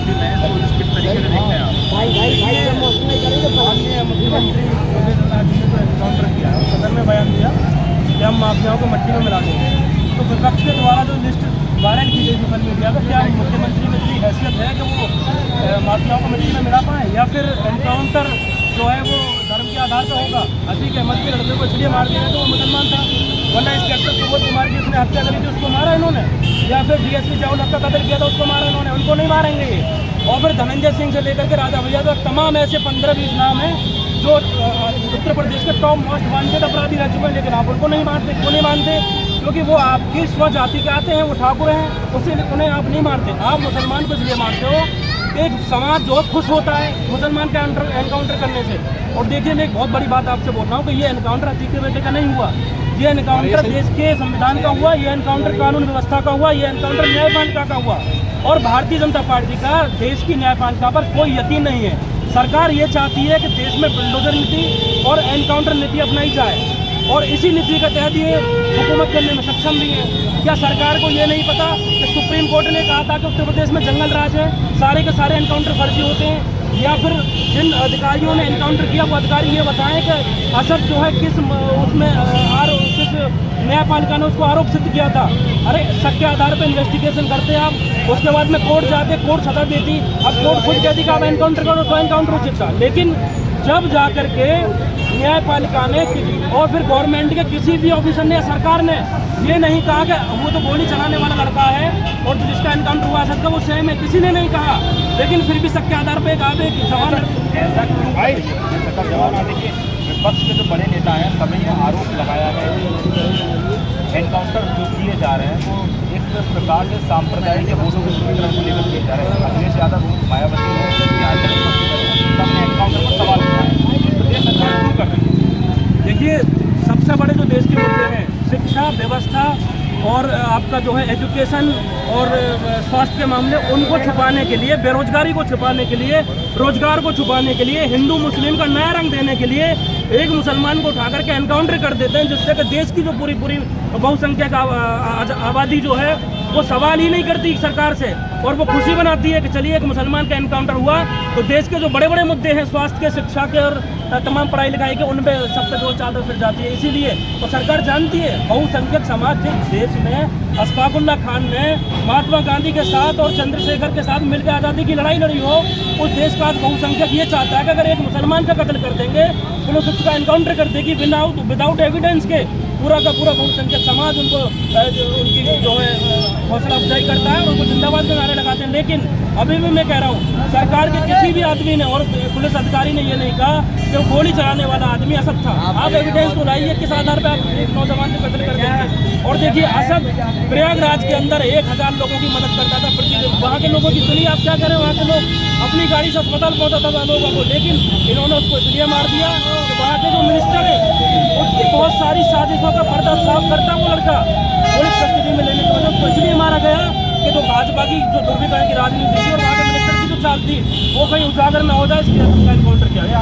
तफसील है तो किस तरीके से देखते हैं आप? माननीय मुख्यमंत्री योगी आदित्यनाथ जी ने जो एनकाउंटर किया है सदन में बयान दिया कि हम माफियाओं को मिट्टी में मिला देंगे। तो विपक्ष के द्वारा जो लिस्ट वायरल की गई सोशल मीडिया पर, क्या मुख्यमंत्री में इतनी हैसियत है कि वो माफियाओं को मिट्टी में मिला पाए, या फिर एनकाउंटर जो है वो धर्म के आधार पर होगा? अतीक अहमद के लड़के को इसलिए मार दिया तो वो मुसलमान था, वरना इंस्पेक्टर सुबोध कुमार की उसने हत्या करी थी उसको मारा इन्होंने, या फिर डीएसपी जाऊल हक का कत्ल किया था उसको मारा इन्होंने, उनको नहीं मारेंगे ये। और फिर धनंजय सिंह से लेकर के राजा भैया तक तमाम ऐसे 15-20 नाम हैं जो उत्तर प्रदेश के टॉप मोस्ट वांटेड अपराधी रह चुके हैं, लेकिन आप उनको नहीं मारते। क्यों नहीं मानते? क्योंकि वो आपकी स्वजाति के आते हैं, वो ठाकुर हैं, उससे उन्हें आप नहीं मारते। आप मुसलमान को इसलिए मारते हो, एक समाज जो खुश होता है मुसलमान का एनकाउंटर करने से। और देखिए, मैं एक बहुत बड़ी बात आपसे बोल रहा हूँ कि ये एनकाउंटर अतीक के बेटे का नहीं हुआ, ये एनकाउंटर देश के संविधान का हुआ, ये एनकाउंटर कानून व्यवस्था का हुआ, ये एनकाउंटर न्यायपालिका का हुआ। और भारतीय जनता पार्टी का देश की न्यायपालिका पर कोई यकीन नहीं है। सरकार ये चाहती है कि देश में बुलडोजर नीति और एनकाउंटर नीति अपनाई जाए, और इसी नीति के तहत ये हुकूमत करने में सक्षम भी है। क्या सरकार को ये नहीं पता कि सुप्रीम कोर्ट ने कहा था कि उत्तर प्रदेश में जंगल राज है, सारे के सारे एनकाउंटर फर्जी होते हैं? या फिर जिन अधिकारियों ने एनकाउंटर किया वो अधिकारी ये बताएं कि असद जो है किस उसमें किस न्यायपालिका ने उसको आरोप सिद्ध किया था? अरे शक के आधार पर इन्वेस्टिगेशन करते आप, उसके बाद में कोर्ट जाते, कोर्ट सजा देती। अब कोर्ट खुद कहती कि आप एनकाउंटर करो तो एनकाउंटर उचित था, लेकिन जब जा कर के न्यायपालिका ने और फिर गवर्नमेंट के किसी भी ऑफिसर ने, सरकार ने ये नहीं कहा कि वो तो गोली चलाने वाला लड़का है और जिसका एनकाउंटर हुआ सकता वो सेम है, किसी ने नहीं कहा। लेकिन फिर भी शक के आधार पर ऐसा क्यों जवाब ना देखिए, विपक्ष के जो बड़े नेता हैं सभी ने आरोप लगाया है एनकाउंटर जो किए जा रहे हैं वो एक प्रकार से सांप्रदायिक वोटों के सुरक्षा को लेकर किए जा रहे हैं। अखिलेश यादव, मायावती ने एनकाउंटर पर सवाल उठाया, प्रदेश सरकार क्यों कर रही है? देखिए, सबसे बड़े जो देश के मुद्दे हैं शिक्षा व्यवस्था और आपका जो है एजुकेशन और स्वास्थ्य के मामले, उनको छुपाने के लिए, बेरोजगारी को छुपाने के लिए, रोजगार को छुपाने के लिए, हिंदू मुस्लिम का नया रंग देने के लिए एक मुसलमान को उठा करके एनकाउंटर कर देते हैं, जिससे कि देश की जो पूरी बहुसंख्यक आबादी जो है वो सवाल ही नहीं करती सरकार से, और वो खुशी बनाती है कि चलिए एक मुसलमान का एनकाउंटर हुआ तो देश के जो बड़े बड़े मुद्दे हैं स्वास्थ्य के, शिक्षा के और तमाम पढ़ाई लिखाई के, उन पर सब पे जो चादर फिर जाती है। इसीलिए तो सरकार जानती है बहुसंख्यक समाज जिस देश में अशफाकुल्ला खान ने महात्मा गांधी के साथ और चंद्रशेखर के साथ मिलकर आज़ादी की लड़ाई लड़ी हो, उस देश का बहुसंख्यक ये चाहता है कि अगर एक मुसलमान का कत्ल कर देंगे, पुलिस उसका एनकाउंटर कर देगी विदाउट एविडेंस के, पूरा का पूरा बहुसंख्यक समाज उनको उनकी जो है हौसला अफजाई करता है और उनको जिंदाबाद के नारे लगाते हैं। लेकिन अभी भी मैं कह रहा हूँ, सरकार के किसी भी आदमी ने और पुलिस अधिकारी ने ये नहीं कहा कि वो गोली चलाने वाला आदमी असद था। आप एविडेंस तो लाइए, किस आधार पर आप एक नौजवान को कत्ल कर देंगे? और देखिए, असद प्रयागराज के अंदर 1000 लोगों की मदद करता था प्रतिदिन। वहाँ के लोगों की सुनिए, आप क्या करें, वहाँ के लोग अपनी गाड़ी से अस्पताल पहुँचाता था लोगों को, लेकिन इन्होंने उसको इसलिए मार दिया कि वहाँ के जो मिनिस्टर है उसकी बहुत सारी साजिशों का पर्दा साफ करता वो लड़का पुलिस कस्टडी में लेने की वजह उसको इसलिए मारा गया कि जो भाजपा की जो दुर्विधा की राजनीति थी और वहाँ के मिनिस्टर की जो चाल थी वो कहीं उजागर न हो जाए, इसलिए एनकाउंटर किया गया।